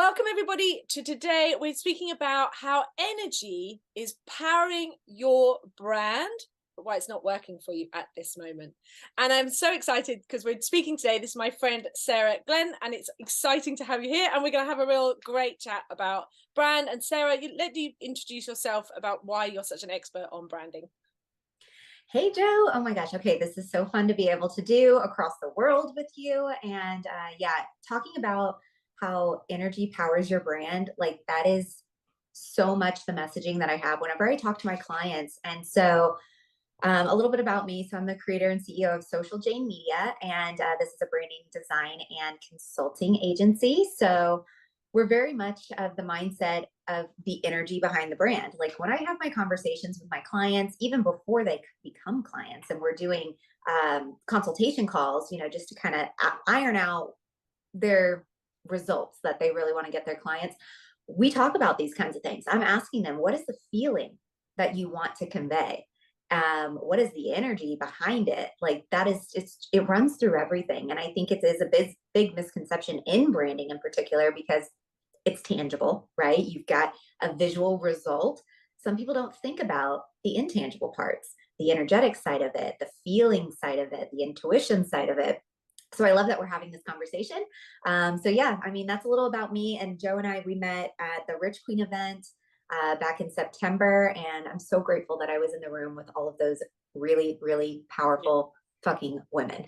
Welcome, everybody, to today. We're speaking about how energy is powering your brand, but why it's not working for you at this moment. And I'm so excited because we're speaking today. This is my friend Sarah Glenn, and it's exciting to have you here. And we're going to have a real great chat about brand. And Sarah, let you introduce yourself about why you're such an expert on branding. Hey, Joe. Oh my gosh. Okay. This is so fun to be able to do across the world with you. And yeah, talking about how energy powers your brand, like that is so much the messaging that I have whenever I talk to my clients. And so, a little bit about me. So, I'm the creator and CEO of Social Jane Media, and this is a branding, design, and consulting agency. So, we're very much of the mindset of the energy behind the brand. Like when I have my conversations with my clients, even before they become clients, and we're doing consultation calls, just to kind of iron out their results that they really want to get their clients, we talk about these kinds of things. I'm asking them, what is the feeling that you want to convey? What is the energy behind it? Like that is it runs through everything. And I think it is a big misconception in branding in particular because it's tangible, right? You've got a visual result. Some people don't think about the intangible parts, the energetic side of it, the feeling side of it, the intuition side of it. So I love that we're having this conversation. So yeah, I mean, that's a little about me. And Joe and I, we met at the Rich Queen event back in September. And I'm so grateful that I was in the room with all of those really, really powerful fucking women.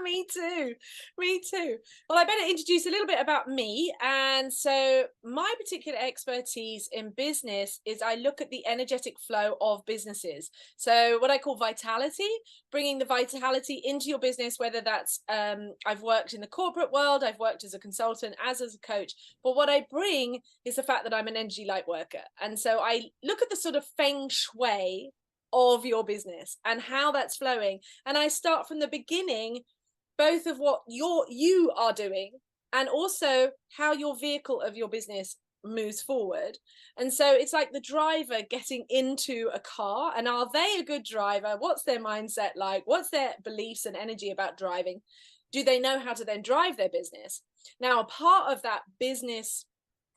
Me too. Me too. Well, I better introduce a little bit about me. And so, my particular expertise in business is I look at the energetic flow of businesses. So, what I call vitality, bringing the vitality into your business, whether that's I've worked in the corporate world, I've worked as a consultant, as a coach. But what I bring is the fact that I'm an energy light worker. And so, I look at the sort of feng shui of your business and how that's flowing, and I start from the beginning, both of what you are doing and also how your vehicle of your business moves forward. And so it's like the driver getting into a car, and are they a good driver? What's their mindset like? What's their beliefs and energy about driving? Do they know how to then drive their business? Now, a part of that business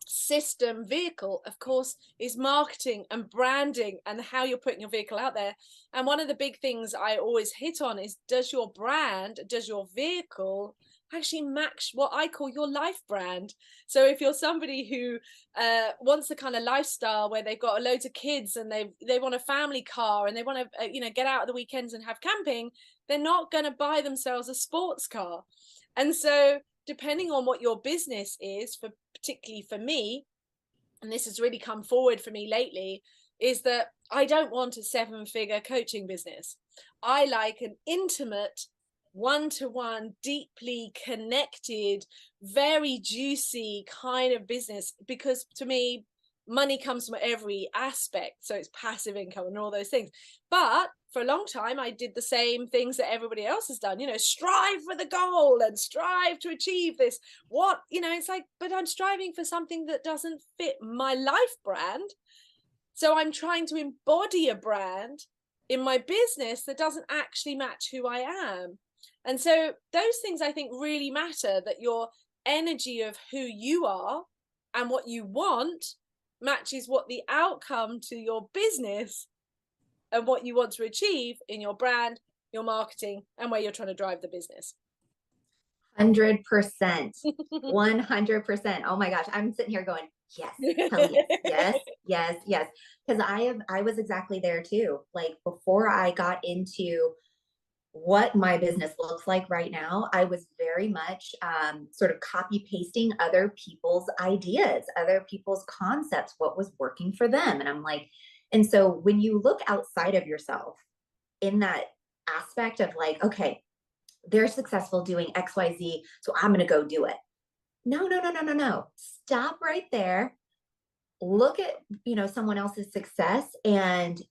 system vehicle, of course, is marketing and branding and how you're putting your vehicle out there. And one of the big things I always hit on is, does your brand, does your vehicle actually match what I call your life brand? So if you're somebody who wants the kind of lifestyle where they've got loads of kids and they want a family car and they want to get out at the weekends and have camping, they're not going to buy themselves a sports car. And so depending on what your business is, for particularly for me, and this has really come forward for me lately, is that I don't want a 7-figure coaching business. I like an intimate, one-to-one, deeply connected, very juicy kind of business, because to me, money comes from every aspect. So it's passive income and all those things. But for a long time, I did the same things that everybody else has done, strive for the goal and strive to achieve this. It's like, but I'm striving for something that doesn't fit my life brand. So I'm trying to embody a brand in my business that doesn't actually match who I am. And so those things I think really matter, that your energy of who you are and what you want matches what the outcome to your business and what you want to achieve in your brand, your marketing, and where you're trying to drive the business. 100%. 100%. Oh my gosh. I'm sitting here going, yes, hell yes, yes, yes, yes. Because I was exactly there too. Like before I got into what my business looks like right now, I was very much sort of copy pasting other people's ideas, other people's concepts, what was working for them. And I'm like, and so when you look outside of yourself in that aspect of like, okay, they're successful doing XYZ, so I'm going to go do it. No, no, no, no, no, no. Stop right there. Look at, someone else's success and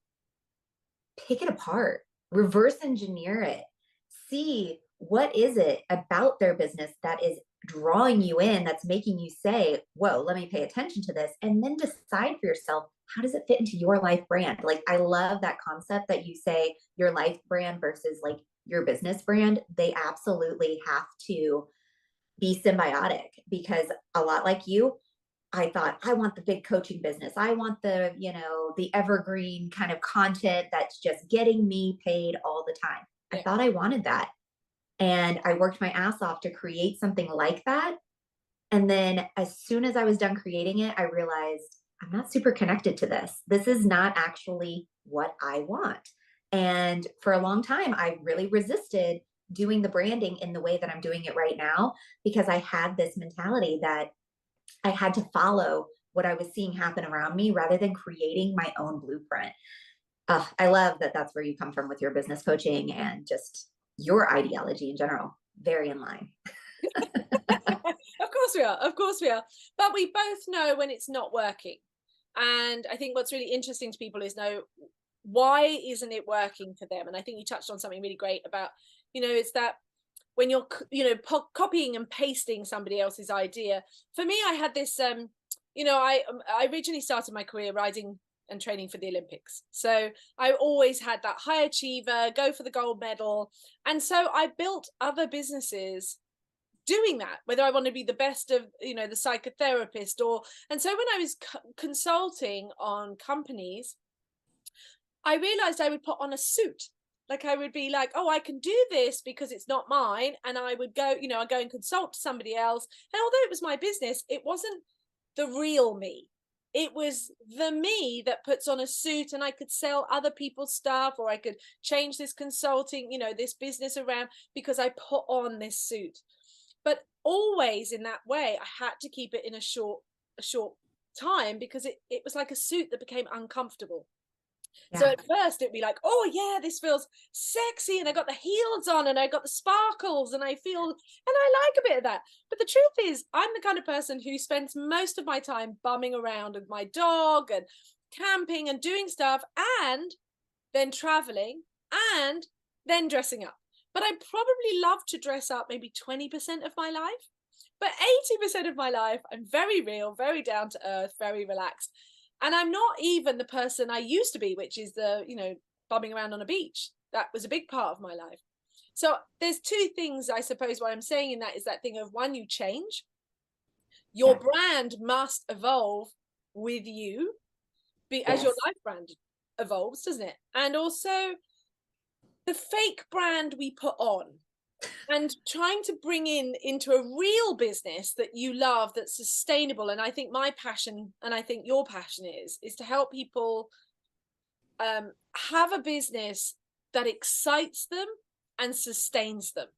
pick it apart, reverse engineer it, see what is it about their business that is drawing you in, that's making you say, whoa, let me pay attention to this, and then decide for yourself, how does it fit into your life brand? Like, I love that concept that you say your life brand versus like your business brand. They absolutely have to be symbiotic, because a lot like you, I thought, I want the big coaching business. I want the, the evergreen kind of content that's just getting me paid all the time. I Yeah. thought I wanted that. And I worked my ass off to create something like that. And then as soon as I was done creating it, I realized I'm not super connected to this. This is not actually what I want. And for a long time, I really resisted doing the branding in the way that I'm doing it right now, because I had this mentality that I had to follow what I was seeing happen around me rather than creating my own blueprint. I love that that's where you come from with your business coaching and just your ideology in general. Very in line. Of course we are. Of course we are. But we both know when it's not working. And I think what's really interesting to people is know why isn't it working for them? And I think you touched on something really great about, it's that when you're, copying and pasting somebody else's idea. For me, I had this, I originally started my career riding and training for the Olympics. So I always had that high achiever, go for the gold medal. And so I built other businesses doing that, whether I want to be the best of, the psychotherapist and so when I was consulting on companies, I realized I would put on a suit. Like I would be like, oh, I can do this because it's not mine. And I would go, I go and consult somebody else. And although it was my business, it wasn't the real me. It was the me that puts on a suit, and I could sell other people's stuff, or I could change this consulting, this business around because I put on this suit. But always in that way, I had to keep it in a short time, because it was like a suit that became uncomfortable. So Yeah. at first it'd be like, oh yeah, this feels sexy, and I got the heels on and I got the sparkles and I like a bit of that. But the truth is, I'm the kind of person who spends most of my time bumming around with my dog and camping and doing stuff, and then traveling, and then dressing up. But I probably love to dress up maybe 20% of my life. But 80% of my life, I'm very real, very down to earth, very relaxed. And I'm not even the person I used to be, which is the, bumming around on a beach. That was a big part of my life. So there's two things, I suppose, what I'm saying in that is that thing of, one, you change. Your Yes. brand must evolve with you, as your Yes. life brand evolves, doesn't it? And also the fake brand we put on, and trying to bring into a real business that you love, that's sustainable. And I think my passion, and I think your passion is to help people have a business that excites them and sustains them,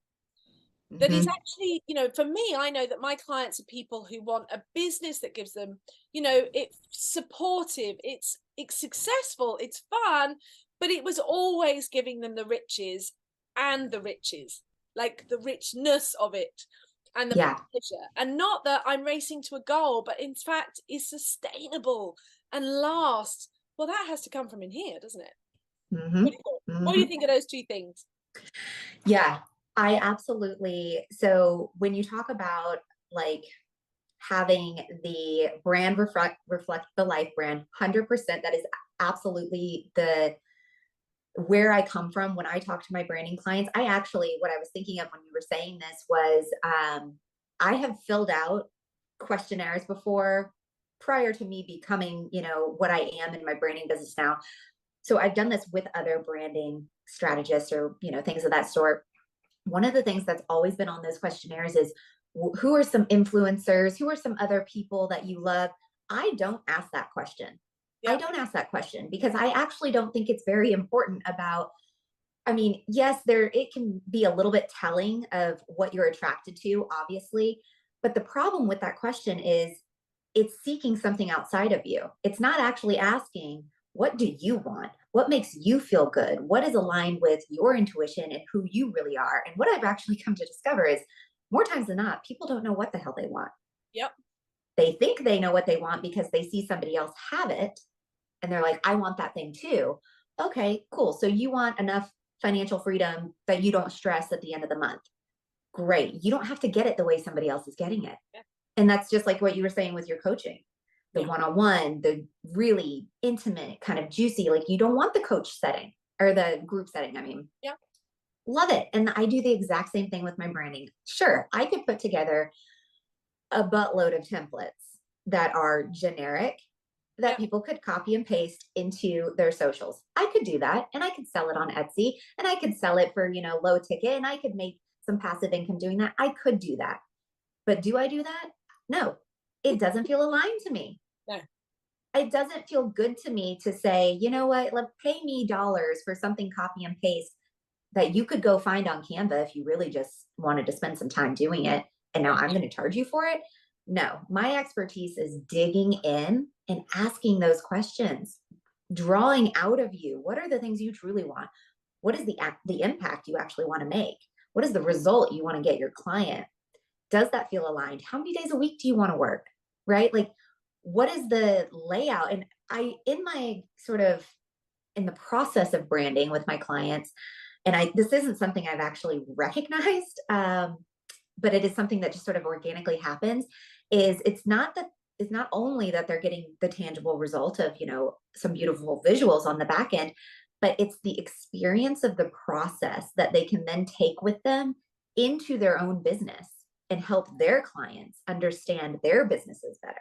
that is Mhm. actually, for me, I know that my clients are people who want a business that gives them, it's supportive, it's successful, it's fun, but it was always giving them the riches, and the riches, like the richness of it, and the Yeah. pleasure, and not that I'm racing to a goal, but in fact is sustainable and lasts. Well, that has to come from in here, doesn't it? Mhm. What do you Mhm. think of those two things? Yeah, I absolutely. So when you talk about like having the brand reflect the life brand, 100%, that is absolutely the where I come from when I talk to my branding clients. I actually, what I was thinking of when you were saying this was, I have filled out questionnaires before prior to me becoming, what I am in my branding business now. So I've done this with other branding strategists or, things of that sort. One of the things that's always been on those questionnaires is, who are some influencers? Who are some other people that you love? I don't ask that question. I Yeah. don't ask that question because I actually don't think it's very important about, I mean, yes, it can be a little bit telling of what you're attracted to, obviously. But the problem with that question is it's seeking something outside of you. It's not actually asking, what do you want? What makes you feel good? What is aligned with your intuition and who you really are? And what I've actually come to discover is, more times than not, people don't know what the hell they want. Yep. They think they know what they want because they see somebody else have it and they're like, I want that thing too. Okay, cool. So you want enough financial freedom that you don't stress at the end of the month. Great. You don't have to get it the way somebody else is getting it. Yeah. And that's just like what you were saying with your coaching, the Yeah. one-on-one, the really intimate, kind of juicy, like you don't want the coach setting or the group setting. I mean, Yeah. Love it. And I do the exact same thing with my branding. Sure, I could put together a buttload of templates that are generic that Yeah, people could copy and paste into their socials. I could do that and I could sell it on Etsy and I could sell it for, low ticket and I could make some passive income doing that. I could do that. But do I do that? No. It doesn't feel aligned to me. no, It doesn't feel good to me to say, you know what, pay me dollars for something copy and paste that you could go find on Canva if you really just wanted to spend some time doing it. And now I'm going to charge you for it. No, my expertise is digging in and asking those questions, drawing out of you. What are the things you truly want? What is the impact you actually want to make? What is the result you want to get your client? Does that feel aligned? How many days a week do you want to work? Right? Like, what is the layout? And in my sort of in the process of branding with my clients, and this isn't something I've actually recognized, but it is something that just sort of organically happens. It's not only that they're getting the tangible result of some beautiful visuals on the back end, but it's the experience of the process that they can then take with them into their own business and help their clients understand their businesses better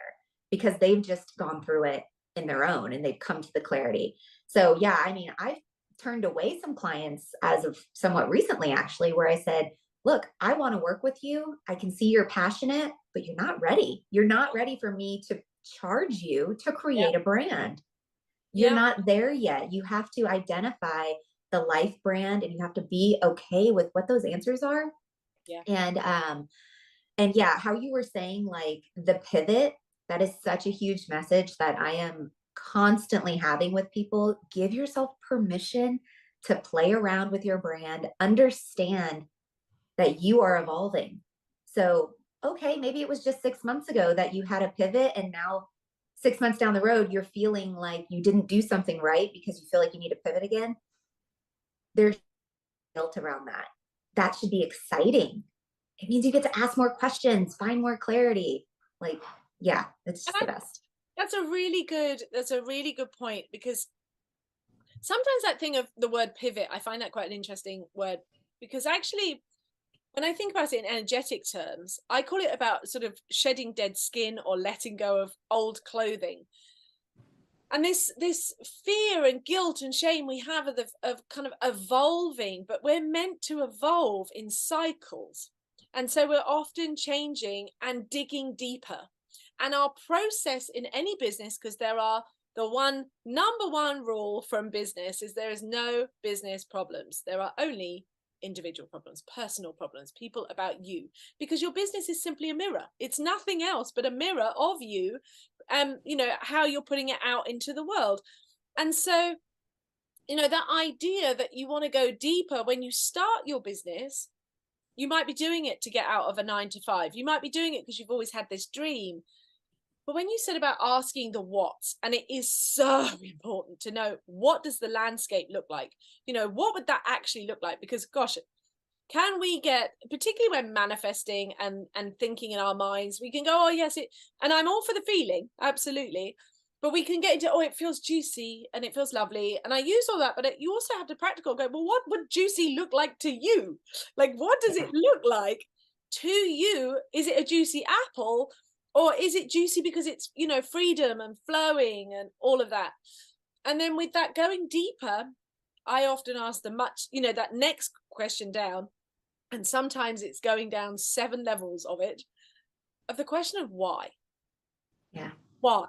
because they've just gone through it in their own and they've come to the clarity. So yeah, I mean, I've turned away some clients as of somewhat recently, actually, where I said, look, I want to work with you. I can see you're passionate, but you're not ready. You're not ready for me to charge you to yeah, create a brand. You're yeah, not there yet. You have to identify the life brand and you have to be okay with what those answers are. yeah. And yeah, how you were saying, like, the pivot, that is such a huge message that I am constantly having with people. Give yourself permission to play around with your brand, understand that you are evolving. So, okay, maybe it was just 6 months ago that you had a pivot, and now 6 months down the road, you're feeling like you didn't do something right because you feel like you need to pivot again. There's guilt around that. That should be exciting. It means you get to ask more questions, find more clarity. Like, yeah, it's And just the best. that's a really good point, because sometimes that thing of the word pivot, I find that quite an interesting word, because actually when I think about it in energetic terms, I call it about sort of shedding dead skin or letting go of old clothing. And this fear and guilt and shame we have of kind of evolving, but we're meant to evolve in cycles. And so we're often changing and digging deeper. And our process in any business, because there are the number one rule from business is there is no business problems. There are only individual problems, personal problems, people about you, because your business is simply a mirror. It's nothing else but a mirror of you, how you're putting it out into the world. And so, that idea that you want to go deeper when you start your business, you might be doing it to get out of a 9 to 5. You might be doing it because you've always had this dream. But when you said about asking the what, and it is so important to know, what does the landscape look like? What would that actually look like? Because gosh, can we get, particularly when manifesting and thinking in our minds, we can go, oh yes, and I'm all for the feeling, absolutely. But we can get into, oh, it feels juicy and it feels lovely. And I use all that, but you also have to practical go, well, what would juicy look like to you? Like, what does it Yeah. look like to you? Is it a juicy apple? Or is it juicy because it's, freedom and flowing and all of that? And then with that going deeper, I often ask that next question down. And sometimes it's going down 7 levels of the question of why. Yeah. Why?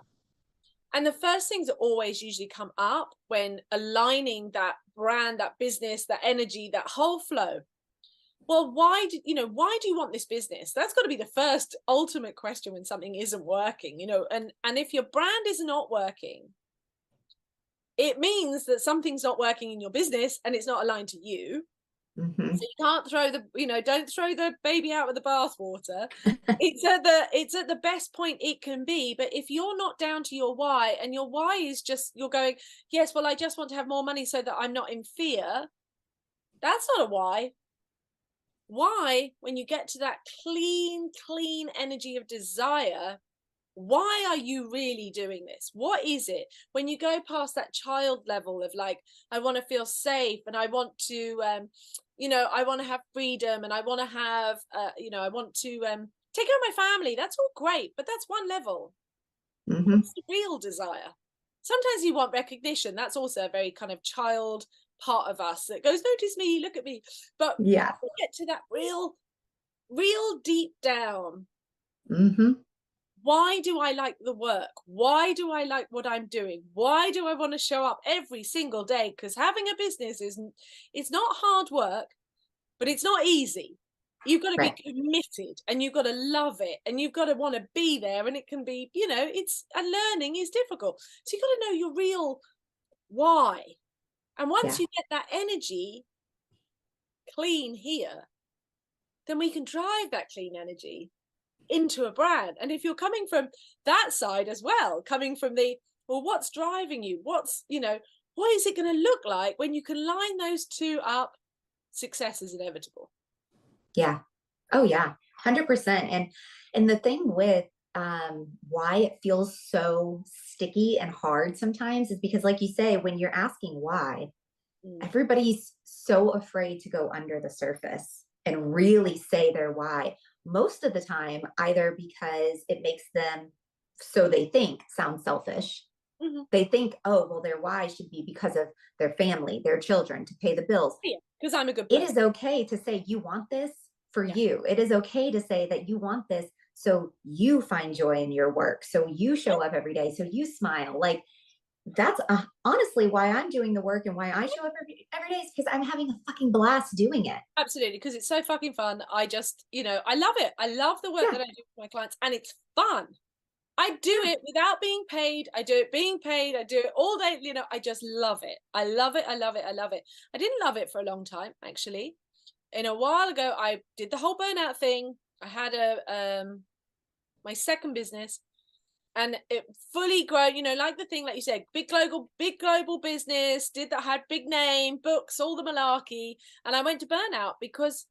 And the first things that always usually come up when aligning that brand, that business, that energy, that whole flow. Well, why do you want this business? That's got to be the first ultimate question when something isn't working, and if your brand is not working, it means that something's not working in your business and it's not aligned to you. Hmm. So you can't don't throw the baby out with the bathwater. It's at the best point it can be. But if you're not down to your why, and your why is just you're going, yes, well, I just want to have more money so that I'm not in fear. That's not a why. Why, when you get to that clean energy of desire, why are you really doing this? What is it? When you go past that child level of like, I want to feel safe and I want to, I want to have freedom and I want to have, I want to take care of my family. That's all great, but that's one level. Hmm. What's the real desire? Sometimes you want recognition. That's also a very kind of child part of us that goes, notice me, look at me. But Yeah. we get to that real deep down. Hmm. Why do I like the work? Why do I like what I'm doing? Why do I want to show up every single day? Because having a business isn't, it's not hard work, but it's not easy. You've got to be Right. committed and you've got to love it and you've got to want to be there. And it can be, it's, and learning is difficult. So you've got to know your real why. And once Yeah. you get that energy clean here, then we can drive that clean energy into a brand. And if you're coming from that side as well, coming from the, well, what's driving you? What is it going to look like when you can line those two up? Success is inevitable. Yeah. Oh yeah. 100%. And the thing with why it feels so sticky and hard sometimes is because, like you say, when you're asking why, Mm. everybody's so afraid to go under the surface and really say their why. Most of the time, either because it makes them, so they think, sound selfish. Mm-hmm. They think, oh, well, their why should be because of their family, their children, to pay the bills. Yeah, because I'm a good It person. is okay to say you want this for Yeah, you. It is okay to say that you want this so you find joy in your work, so you yeah, show up every day, so you smile. Like, that's honestly why I'm doing the work and why I show up every day is because I'm having a fucking blast doing it. absolutely. Because it's so fucking fun. I just, I love it. I love the work Yeah, that I do for my clients, and it's fun. I do yeah, it without being paid. I do it being paid. I do it all day. I just love it. I love it. I love it. I love it. I didn't love it for a long time, actually. In a while ago, I did the whole burnout thing. I had my second business, and it fully grown. Like the thing, like you said, big global business. Did that, had big name, books, all the malarkey, and I went to burnout because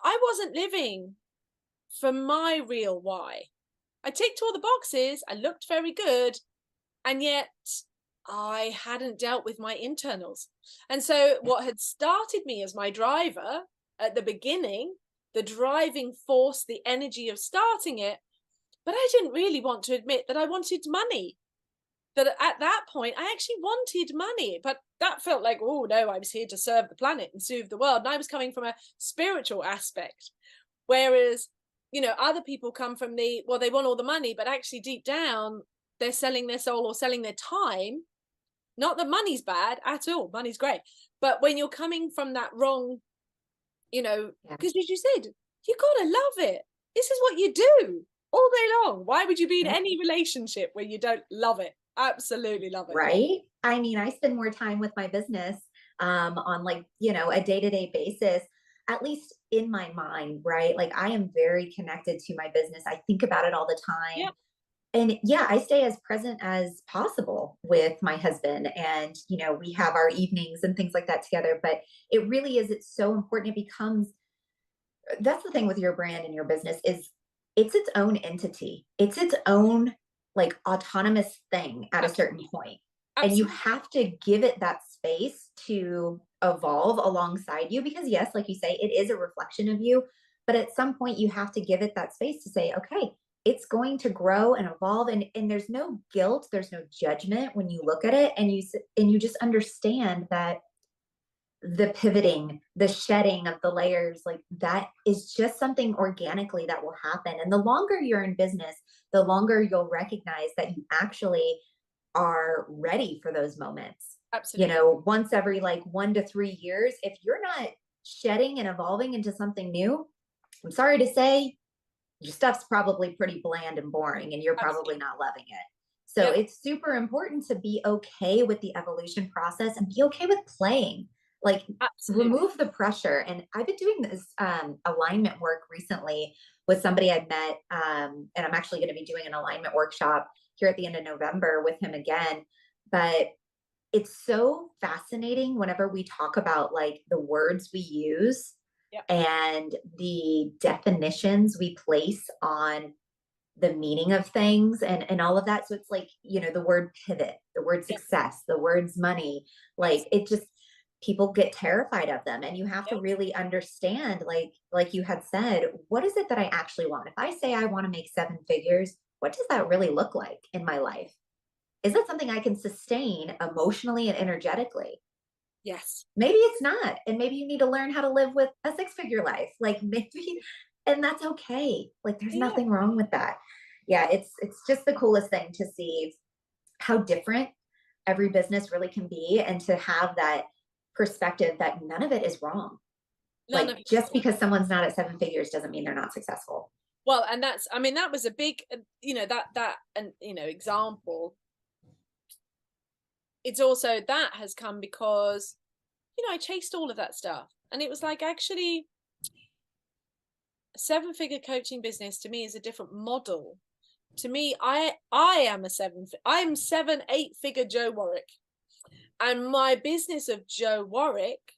I wasn't living for my real why. I ticked all the boxes. I looked very good, and yet I hadn't dealt with my internals. And so yeah, what had started me as my driver at the beginning, the driving force, the energy of starting it, but I didn't really want to admit that I wanted money. That at that point I actually wanted money, but that felt like, oh no, I was here to serve the planet and serve the world. And I was coming from a spiritual aspect. Whereas, other people come from the, well, they want all the money, but actually deep down, they're selling their soul or selling their time. Not that money's bad at all, money's great. But when you're coming from that wrong, yeah. because as you said, you gotta love it. This is what you do all day long. Why would you be in Yep. any relationship where you don't love it? Absolutely love it. Right? I mean, I spend more time with my business on, like, a day-to-day basis, at least in my mind, right? Like, I am very connected to my business. I think about it all the time. Yeah, And yeah, I stay as present as possible with my husband. And, we have our evenings and things like that together. But it really is, it's so important. It becomes, that's the thing with your brand and your business is it's its own entity. It's its own, like, autonomous thing at a certain absolutely. point. And you Absolutely. have to give it that space to evolve alongside you because yes, like you say, it is a reflection of you. But at some point you have to give it that space to say, okay, it's going to grow and evolve, and there's no guilt, there's no judgment when you look at it, and you just understand that the pivoting, the shedding of the layers, like, that is just something organically that will happen. And the longer you're in business, the longer you'll recognize that you actually are ready for those moments. Absolutely. Once every like 1 to 3 years, if you're not shedding and evolving into something new, I'm sorry to say, your stuff's probably pretty bland and boring and you're probably Absolutely. not loving it. So Yep. it's super important to be okay with the evolution process and be okay with playing. Like, Absolutely. remove the pressure. And I've been doing this alignment work recently with somebody I met, and I'm actually going to be doing an alignment workshop here at the end of November with him again. But it's so fascinating whenever we talk about, like, the words we use Yep. and the definitions we place on the meaning of things and all of that. So it's like, you know, the word pivot, the word Yeah. success, the words money, Yes. like it just, people get terrified of them. And you have to Yeah. really understand, like you had said, what is it that I actually want? If I say I want to make 7 figures, what does that really look like in my life? Is that something I can sustain emotionally and energetically? Yes. Maybe it's not. And maybe you need to learn how to live with a 6 figure life. Like maybe, and that's okay. Like there's Yeah. nothing wrong with that. Yeah, it's just the coolest thing to see how different every business really can be, and to have that perspective that none of it is wrong. None of Like it. just because someone's not at 7 figures doesn't mean they're not successful. Well, and that's, I mean, that was a big, and, example. It's also that has come because, I chased all of that stuff. And it was like, actually, a 7 figure coaching business to me is a different model. To me, I am I'm 7, 8 figure Jo Warwick. And my business of Jo Warwick,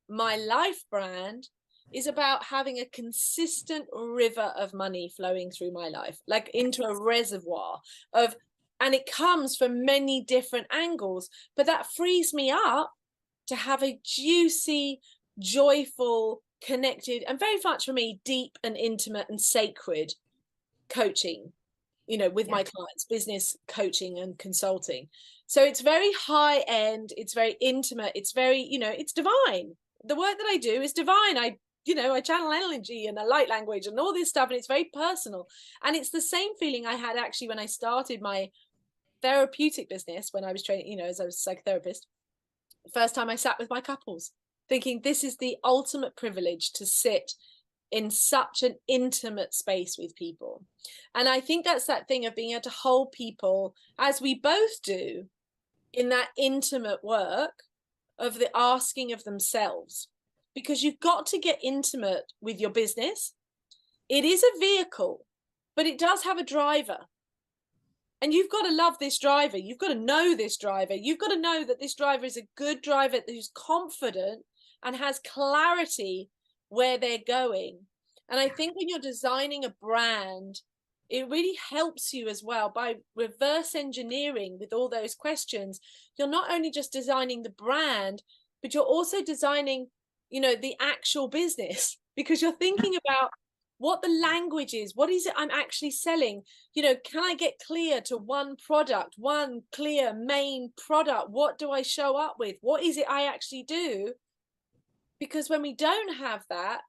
my life brand, is about having a consistent river of money flowing through my life, like into a reservoir of, and it comes from many different angles, but that frees me up to have a juicy, joyful, connected, and very much for me, deep and intimate and sacred coaching, with Yeah. my clients, business coaching and consulting. So it's very high end, it's very intimate, it's very, it's divine. The work that I do is divine. I channel energy and a light language and all this stuff, and it's very personal. And it's the same feeling I had actually when I started my therapeutic business, when I was training, as I was a psychotherapist. The first time I sat with my couples, thinking this is the ultimate privilege to sit in such an intimate space with people. And I think that's that thing of being able to hold people, as we both do, in that intimate work of the asking of themselves. Because you've got to get intimate with your business. It is a vehicle, but it does have a driver. And you've got to love this driver. You've got to know this driver. You've got to know that this driver is a good driver who's confident and has clarity where they're going. And I think when you're designing a brand, it really helps you as well by reverse engineering with all those questions. You're not only just designing the brand, but you're also designing, the actual business, because you're thinking about what the language is. What is it I'm actually selling? Can I get clear to one product, one clear main product? What do I show up with? What is it I actually do? Because when we don't have that,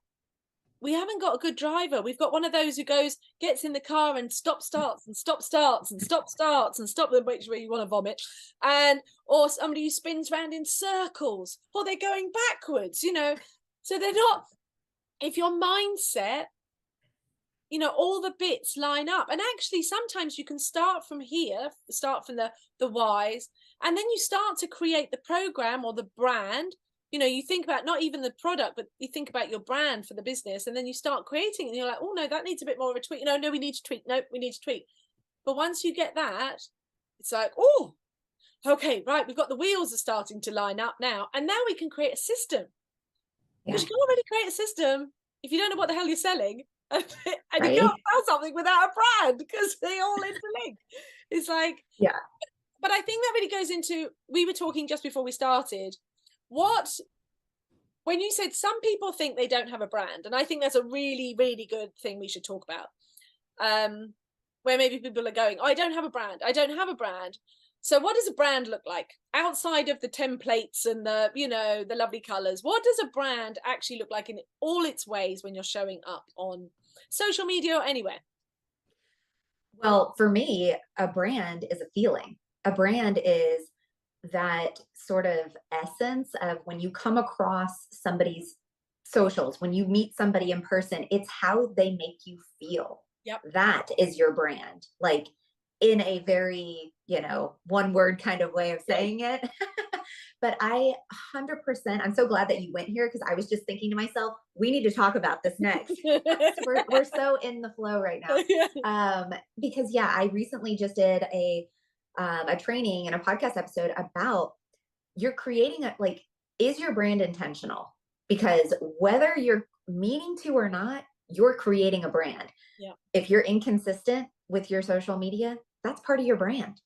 we haven't got a good driver. We've got one of those who gets in the car and stop starts and stop starts and stop starts and stop them, which where you want to vomit. Or somebody who spins around in circles, or they're going backwards, So they're not, if your mindset, all the bits line up. And actually, sometimes you can start from here, start from the whys, and then you start to create the program or the brand. You think about not even the product, but you think about your brand for the business, and then you start creating it, and you're like, oh no, that needs a bit more of a tweak. No, we need to tweak. No, we need to tweak. But once you get that, it's like, oh, okay, right, we've got the wheels are starting to line up now, and now we can create a system. Yeah. Because you can't really create a system if you don't know what the hell you're selling. And you Right. can't sell something without a brand, because they all interlink. It's like, Yeah. but I think that really goes into, we were talking just before we started, when you said some people think they don't have a brand, and I think that's a really, really good thing we should talk about. Where maybe people are going, oh, I don't have a brand. I don't have a brand. So what does a brand look like outside of the templates and the lovely colors? What does a brand actually look like in all its ways when you're showing up on social media or anywhere? Well, for me, a brand is a feeling. A brand is that sort of essence of when you come across somebody's socials, when you meet somebody in person, it's how they make you feel. Yep. That is your brand. Like in a very, one word kind of way of saying it. But I 100%, I'm so glad that you went here, because I was just thinking to myself, we need to talk about this next. we're so in the flow right now. Because yeah, I recently just did a training and a podcast episode about, you're creating is your brand intentional? Because whether you're meaning to or not, you're creating a brand. Yeah. If you're inconsistent, with your social media, that's part of your brand.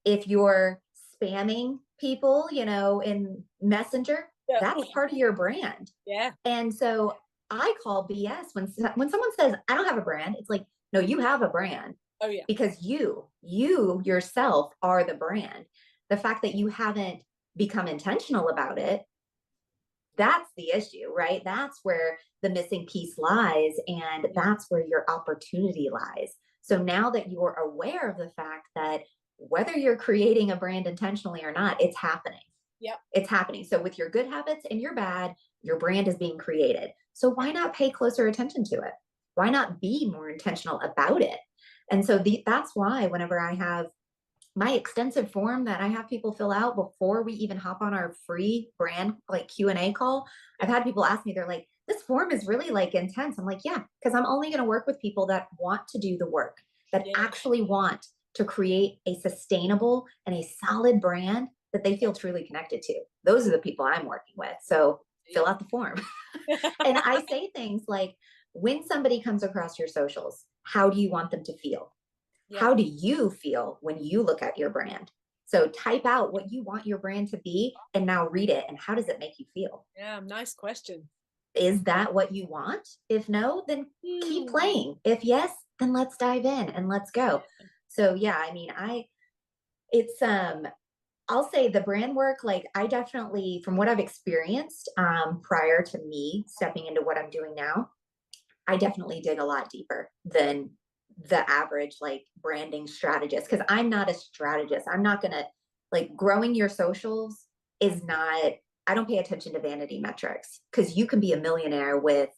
If you're spamming people, in Messenger, Yeah. that's part of your brand. Yeah. And so I call BS when someone says I don't have a brand. It's like, no, you have a brand Oh yeah. because you yourself are the brand. The fact that you haven't become intentional about it, that's the issue, right? That's where the missing piece lies, and that's where your opportunity lies. So now that you're aware of the fact that whether you're creating a brand intentionally or not, it's happening. Yep. It's happening. So with your good habits and your bad, your brand is being created. So why not pay closer attention to it? Why not be more intentional about it? And so that's why whenever I have my extensive form that I have people fill out before we even hop on our free brand like Q&A call, I've had people ask me, they're like, this form is really like intense. I'm like, yeah, because I'm only going to work with people that want to do the work, that actually want to create a sustainable and a solid brand that they feel truly connected to. Those are the people I'm working with. So fill out the form. And I say things like, when somebody comes across your socials, how do you want them to feel? How do you feel when you look at your brand? So type out what you want your brand to be and now read it. And how does it make you feel? Yeah, nice question. Is that what you want? If no, then keep playing. If yes, then let's dive in and let's go. So yeah, I mean, I'll say the brand work, like I definitely, from what I've experienced prior to me stepping into what I'm doing now, I definitely dig a lot deeper than the average like branding strategist, because I'm not a strategist. I'm not gonna, like, growing your socials is not, I don't pay attention to vanity metrics, because you can be a millionaire with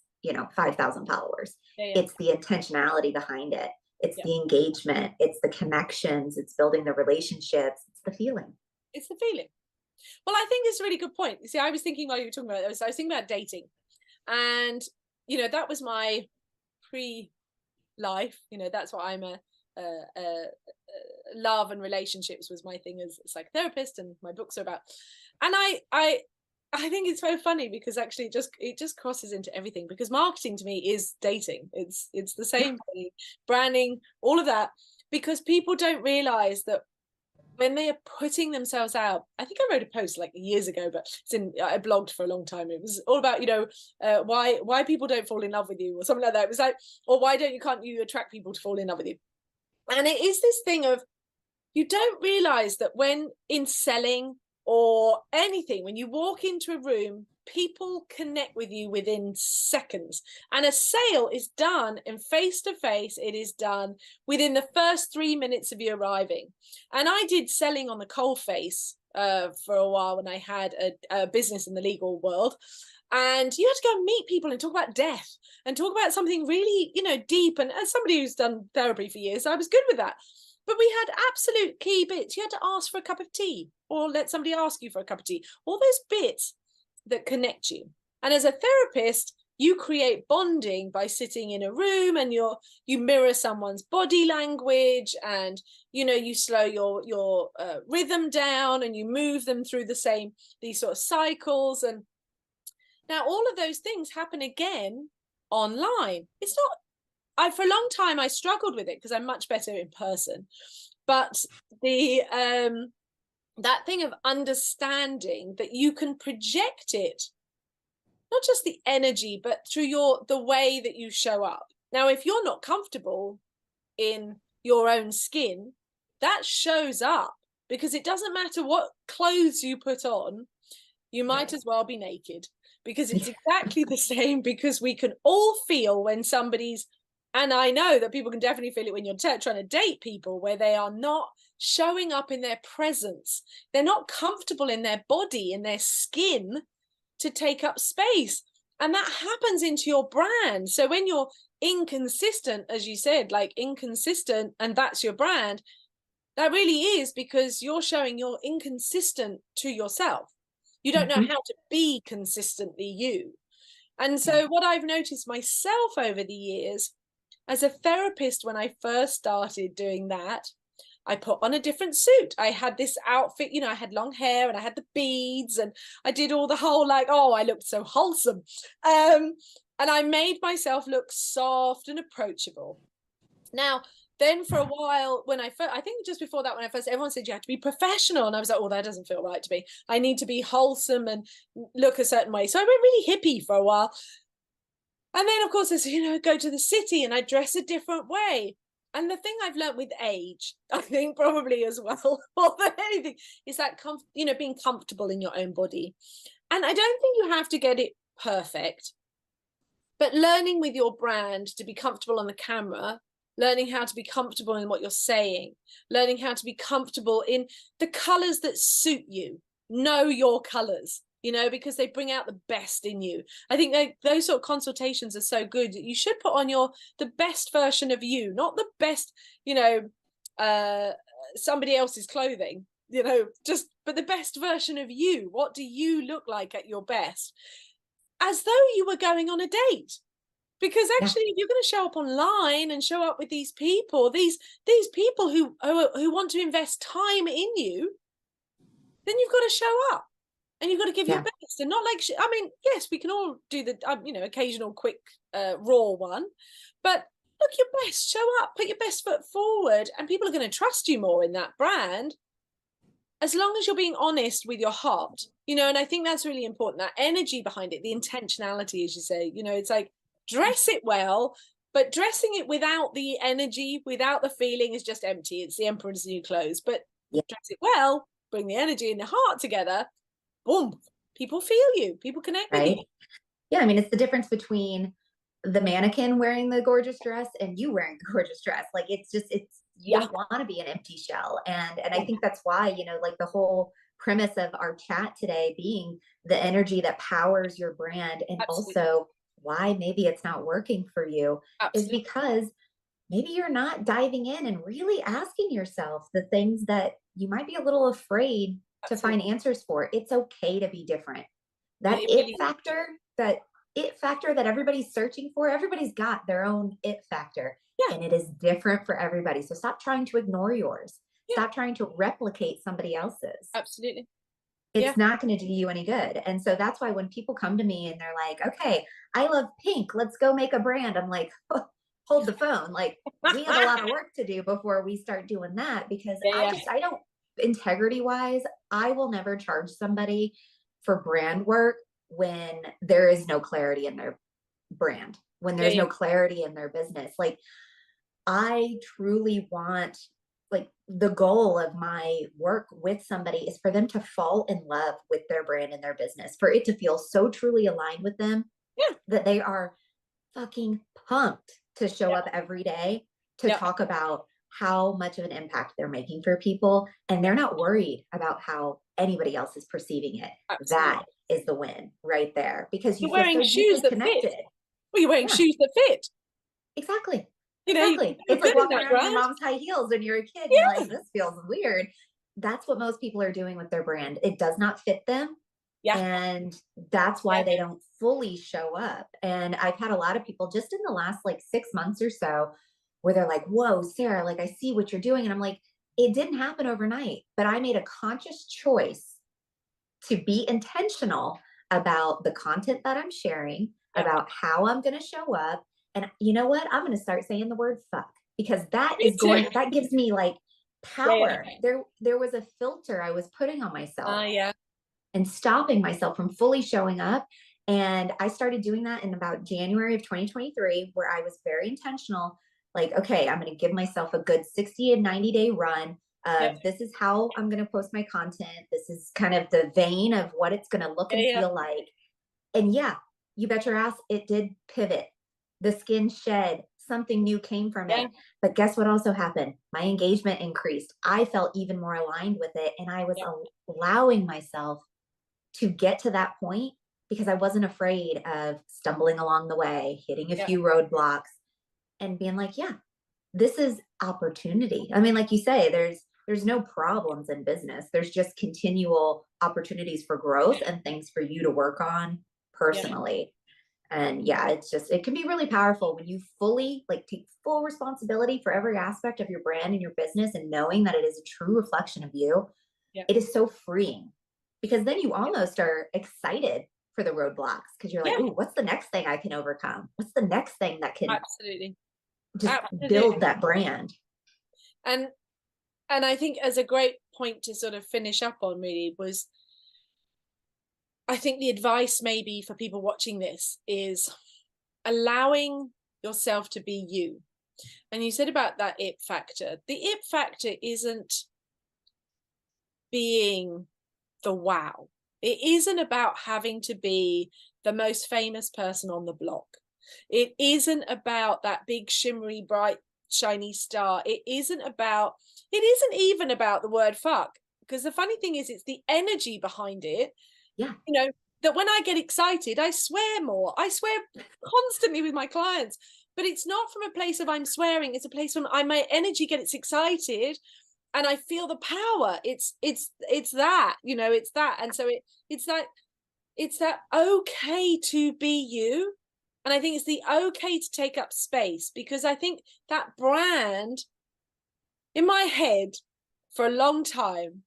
5,000 followers. It's the intentionality behind it. It's the engagement, it's the connections, it's building the relationships, it's the feeling. It's the feeling. Well, I think it's a really good point. You see, I was thinking while you were talking about it, I was thinking about dating, and that was my pre-life. That's what I'm love and relationships was my thing as a psychotherapist, and my books are about. And I think it's so funny because actually it just crosses into everything, because marketing to me is dating. It's the same thing, branding, all of that, because people don't realize that when they are putting themselves out. I think I wrote a post like years ago, but I blogged for a long time. It was all about why people don't fall in love with you or something like that. It was like, or why can't you attract people to fall in love with you? And it is this thing of, you don't realize that when in selling or anything, when you walk into a room, people connect with you within seconds, and a sale is done in face to face. It is done within the first 3 minutes of you arriving. And I did selling on the coal face for a while when I had a business in the legal world, and you had to go and meet people and talk about death and talk about something really deep. And as somebody who's done therapy for years, I was good with that. But we had absolute key bits. You had to ask for a cup of tea or let somebody ask you for a cup of tea. All those bits that connect you. And as a therapist, you create bonding by sitting in a room, and you mirror someone's body language, and you slow your rhythm down, and you move them through these sort of cycles. And now all of those things happen again online. It's not, for a long time I struggled with it because I'm much better in person, but the that thing of understanding that you can project it, not just the energy, but through the way that you show up. Now, if you're not comfortable in your own skin, that shows up, because it doesn't matter what clothes you put on, you might as well be naked, because it's exactly the same. Because we can all feel when somebody's, and I know that people can definitely feel it when you're trying to date people, where they are not showing up in their presence. They're not comfortable in their body, in their skin, to take up space. And that happens into your brand. So when you're inconsistent, as you said, like inconsistent, and that's your brand, that really is because you're showing you're inconsistent to yourself. You don't know how to be consistently you. And so what I've noticed myself over the years, as a therapist, when I first started doing that, I put on a different suit. I had this outfit, I had long hair and I had the beads, and I did all the whole I looked so wholesome. And I made myself look soft and approachable. Now, Then for a while, when I first, I think just before that, when I first, everyone said you have to be professional. And I was like, oh, that doesn't feel right to me. I need to be wholesome and look a certain way. So I went really hippie for a while. And then, of course, as you know, go to the city and I dress a different way. And the thing I've learned with age, I think probably as well, more than anything, is that, being comfortable in your own body. And I don't think you have to get it perfect, but learning with your brand to be comfortable on the camera, learning how to be comfortable in what you're saying, learning how to be comfortable in the colors that suit you. Know your colors, because they bring out the best in you. I think those sort of consultations are so good. You should put on the best version of you, not the best, somebody else's clothing, but the best version of you. What do you look like at your best? As though you were going on a date. Because actually, if you're going to show up online and show up with these people who want to invest time in you, then you've got to show up and you've got to give your best. And not like, yes, we can all do the, occasional quick raw one, but look your best, show up, put your best foot forward, and people are going to trust you more in that brand, as long as you're being honest with your heart, and I think that's really important, that energy behind it, the intentionality, as you say, it's like, dress it well, but dressing it without the energy, without the feeling, is just empty. It's the emperor's new clothes. But dress it well, bring the energy and the heart together, boom, people feel you, people connect with you. Yeah, it's the difference between the mannequin wearing the gorgeous dress and you wearing the gorgeous dress. Like, you don't want to be an empty shell. And I think that's why, like the whole premise of our chat today being the energy that powers your brand, and also why maybe it's not working for you is because maybe you're not diving in and really asking yourself the things that you might be a little afraid to find answers for. It's okay to be different. That it factor that everybody's searching for, everybody's got their own it factor, and it is different for everybody. So stop trying to ignore yours. Stop trying to replicate somebody else's. Absolutely. It's not going to do you any good. And so that's why when people come to me and they're like, okay, I love pink, let's go make a brand, I'm like, hold the phone. Like, we have a lot of work to do before we start doing that, because I don't, integrity wise, I will never charge somebody for brand work when there is no clarity in their brand, when there's no clarity in their business. Like, I truly want, like, the goal of my work with somebody is for them to fall in love with their brand and their business, for it to feel so truly aligned with them that they are fucking pumped to show up every day to talk about how much of an impact they're making for people. And they're not worried about how anybody else is perceiving it. That is the win right there, because you're wearing shoes that fit. Well, you're wearing shoes that fit. Exactly. Exactly. It's like walking around in your mom's high heels when you're a kid. You're like, this feels weird. That's what most people are doing with their brand. It does not fit them. And that's why they don't fully show up. And I've had a lot of people just in the last like 6 months or so where they're like, whoa, Sarah, like, I see what you're doing. And I'm like, it didn't happen overnight, but I made a conscious choice to be intentional about the content that I'm sharing, about how I'm going to show up. And you know what? I'm going to start saying the word fuck, because that gives me like power. There was a filter I was putting on myself and stopping myself from fully showing up. And I started doing that in about January of 2023, where I was very intentional. Like, okay, I'm going to give myself a good 60 and 90-day run of this is how I'm going to post my content. This is kind of the vein of what it's going to look and feel like. And you bet your ass it did pivot. The skin shed, something new came from it. But guess what also happened? My engagement increased. I felt even more aligned with it. And I was allowing myself to get to that point because I wasn't afraid of stumbling along the way, hitting a few roadblocks, and being like, this is opportunity. I mean, like you say, there's no problems in business. There's just continual opportunities for growth and things for you to work on personally. And it can be really powerful when you fully take full responsibility for every aspect of your brand and your business, and knowing that it is a true reflection of you. It is so freeing, because then you almost are excited for the roadblocks, because you're like, ooh, what's the next thing I can overcome? What's the next thing that can just build that brand? And I think as a great point to sort of finish up on really was, I think the advice maybe for people watching this is allowing yourself to be you. And you said about that it factor. The it factor isn't being the wow. It isn't about having to be the most famous person on the block. It isn't about that big shimmery bright shiny star. It isn't even about the word fuck, because the funny thing is it's the energy behind it. Yeah. You know, that when I get excited, I swear more. I swear constantly with my clients, but it's not from a place of I'm swearing. It's a place when my energy gets excited and I feel the power. It's that, you know, it's that. And so it's that okay to be you. And I think it's the okay to take up space, because I think that brand in my head for a long time,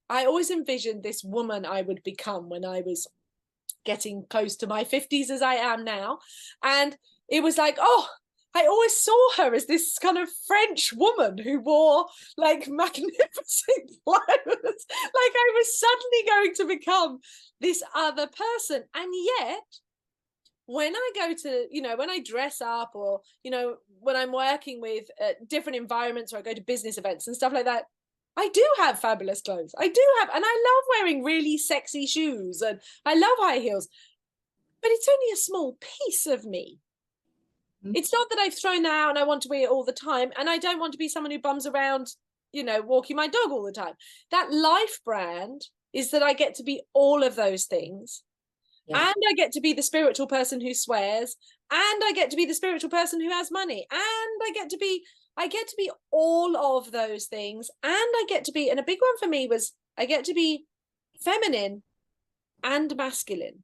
I always envisioned this woman I would become when I was getting close to my 50s as I am now. And it was like, oh, I always saw her as this kind of French woman who wore like magnificent clothes. Like I was suddenly going to become this other person. And yet, when I go to, you know, when I dress up, or, you know, when I'm working with different environments, or I go to business events and stuff like that, I do have fabulous clothes. I do have, and I love wearing really sexy shoes, and I love high heels, but it's only a small piece of me. It's not that I've thrown that out and I want to wear it all the time. And I don't want to be someone who bums around, you know, walking my dog all the time. That life brand is that I get to be all of those things. Yeah. And I get to be the spiritual person who swears, and I get to be the spiritual person who has money, and I get to be all of those things. And I get to be, and a big one for me was, I get to be feminine and masculine.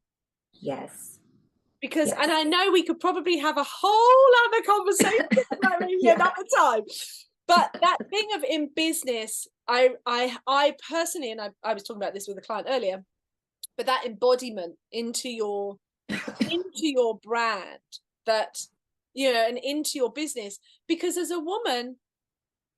Yes. Because, yes. And I know we could probably have a whole other conversation about maybe another time. But that thing of in business, I personally, and I was talking about this with a client earlier, but that embodiment into your brand, that, you know, and into your business, because as a woman,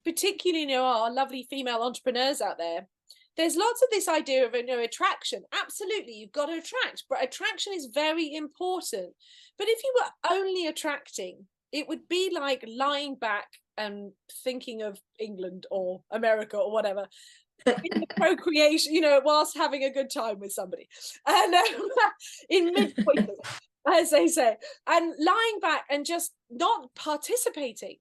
particularly, you know, our lovely female entrepreneurs out there, there's lots of this idea of, you know, attraction. Absolutely, you've got to attract, but attraction is very important. But if you were only attracting, it would be like lying back and thinking of England or America or whatever, in the procreation, you know, whilst having a good time with somebody, and in mid-coitus, as they say, and lying back and just not participating.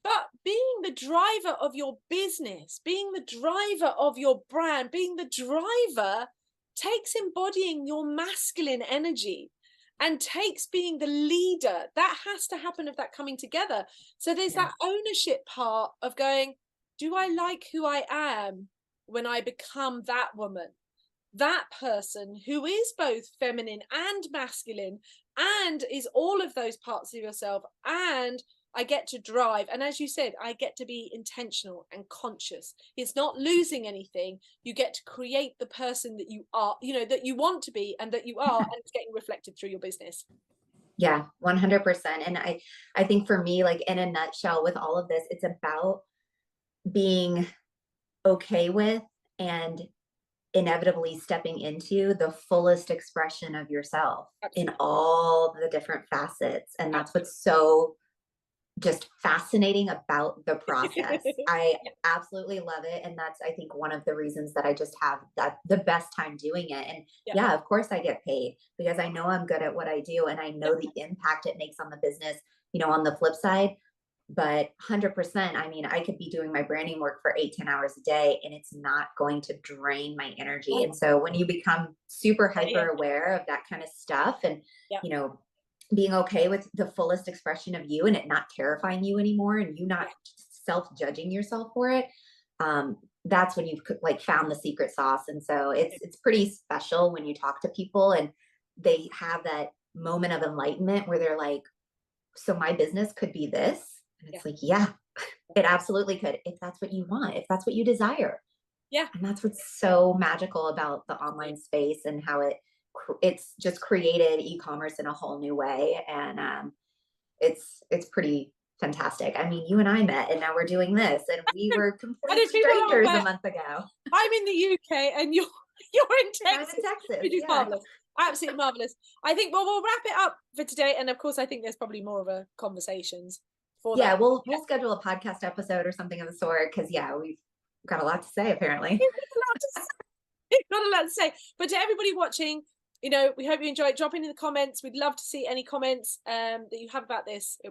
But being the driver of your business, being the driver of your brand, being the driver takes embodying your masculine energy, and takes being the leader. That has to happen, of that coming together. So there's that ownership part of going, do I like who I am when I become that woman, that person who is both feminine and masculine, and is all of those parts of yourself, and I get to drive. And as you said, I get to be intentional and conscious. It's not losing anything. You get to create the person that you are, you know, that you want to be and that you are, and it's getting reflected through your business. Yeah, 100%. And I think for me, like in a nutshell with all of this, it's about being okay with and inevitably stepping into the fullest expression of yourself. Absolutely. In all the different facets. And that's what's so just fascinating about the process. I absolutely love it. And that's, I think, one of the reasons that I just have that the best time doing it. And yeah, of course I get paid, because I know I'm good at what I do, and I know the impact it makes on the business, you know, on the flip side. But 100%, I mean, I could be doing my branding work for 8-10 hours a day, and it's not going to drain my energy. And so when you become super hyper aware of that kind of stuff, and, you know, being okay with the fullest expression of you, and it not terrifying you anymore, and you not self-judging yourself for it, that's when you've like found the secret sauce. And so it's pretty special when you talk to people and they have that moment of enlightenment where they're like, so my business could be this. And it's like, yeah, it absolutely could, if that's what you want, if that's what you desire. Yeah. And that's what's so magical about the online space, and how it's just created e-commerce in a whole new way. And it's pretty fantastic. I mean, you and I met and now we're doing this, and we were And complete if people are strangers a aware, month ago. I'm in the UK and you're in And I'm in Texas, Texas. which is Yeah. marvelous. Absolutely marvelous. I think, well, we'll wrap it up for today. And of course, I think there's probably more of a conversations for Yeah, that. we'll schedule a podcast episode or something of the sort, because yeah, we've got a lot to say apparently. Not a lot to say. But to everybody watching, we hope you enjoy it. Drop in the comments. We'd love to see any comments that you have about this. It